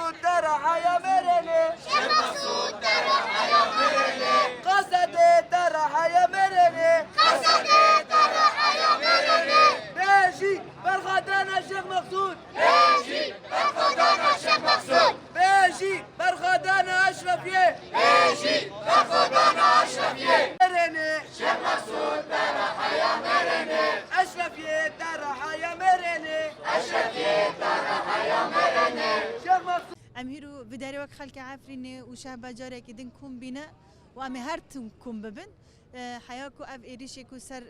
مقصود ترى حيا مرني شيخ مقصود ترى حيا مرني قصدي ترى حيا مرني قصدي ترى حيا مرني بيجي برخدانا الشيخ مقصود بيجي برخدانا الشيخ مقصود بيجي برخدانا أشرفية بيجي برخدانا أشرفية مرني شيخ مقصود ترى حيا مرني أشرفية ترى حيا مرني أشرفية ترى حيا مرني شيخ مقصود ام هیرو بداری وقت خلق عفرینه و شهبه جاره که دن کم بینه و ام هر تون کم ببن حیا کو اف ایریشه کو سر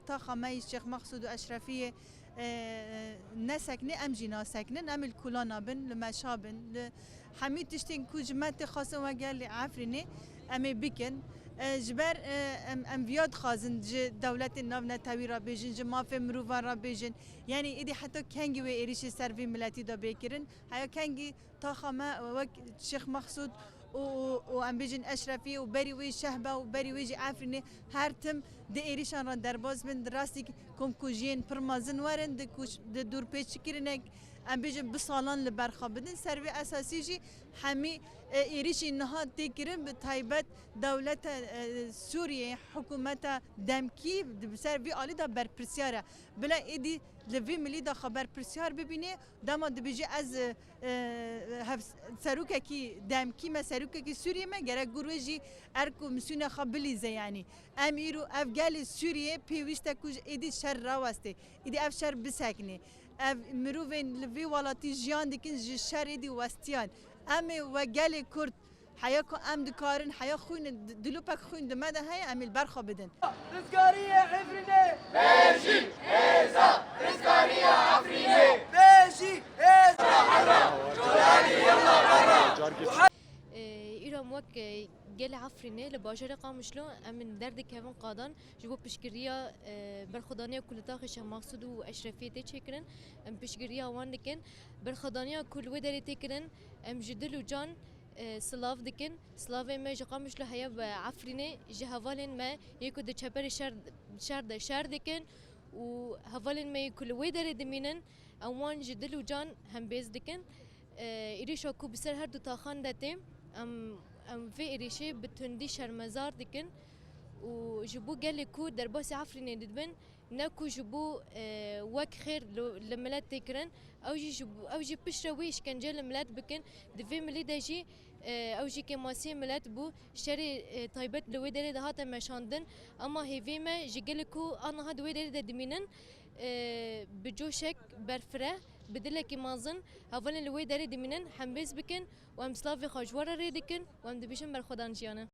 تا خمای شیخ مقصود و اشرفیه نسکنه ام جینا سکنن ام الکلانا بن لمشابن حمید تشتین کو جمعت خاصه و گل عفرینه ام بکن جبر ام ویاد خازن ج دولت ناو نتاوی را بیجن ج مافه مروفان را بیجن یعنی ایدی حتی کنگی و ایریش سروی ملتی دا بیکرن هیا کنگی تا خما وک شیخ مقصود و ام بیجن اشرفی و بری وی شهبه و بری وی عفرینه هر تم د ایریشان را درباز بن راستی کم کوجین پرمازن ورن د دور پیچ کرنک ام بیجن بسالان لبرخا بدن سروی اساسی جی همی ایریشی نهاد تکرن به تایبت دولت سوریه حکومت دمکی بسر وی آلی دا برپرسیاره بلا ایدی لوی ملی دا خبر پرسیار ببینه دما دبیجی از سروکه کی دمکی ما سروکه کی سوریه ما گره گروجی ارکو مسونه خبلیزه یعنی امیرو افغال سوریه پیوسته کوج ایدی شر راوسته ایدی اف شر بسکنه اف مروفین لوی والاتی جیان دکن شر ایدی وستیان امی و گل کرد حیا کو ام دکارن حیا خوین دلوپک خوین دمده های امیل برخا بدن رزقارية عفرينة بيجي هيزا رزقانية عفرينة بيجي هيزا جولاني يلا برا ایران وک گل عفرینه لباجر قامشلو امن درد کهون قادان جبو پشگریا برخدانیا کلتاخ شیخ مقصود و اشرفیه تی چکرن ام پشگریا وان دکن برخدانیا کل و داری تکرن ام جدل و جان سلاف دکن سلاف ما جقامشلو هیا عفرینه جهوالن ما یکو د چپر شر دکن و هوالن ما کل و داری دمینن اوان جدل و جان هم بیز دکن ایریشا کو بسر هر دو تاخان دتیم ام في إريشة بتندي شرمزار دكن وجبو قال كو درباس عفرين ددبن ناكو جبو وك خير لملات تكرن او جي بشرا ويش كان جال ملات بكن دفي ملي داجي او جي كماسي ملات بو شري طيبت لوي داري دهاتا مشاندن اما هيفي ما جي قال كو انا هاد وي داري ددمينن بجوشك برفره بدلك مازن هفلن لوي داري دمينن حمبيز بكن وام سلافي خاجوارا ريدكن وام دبيشن برخدان جيانا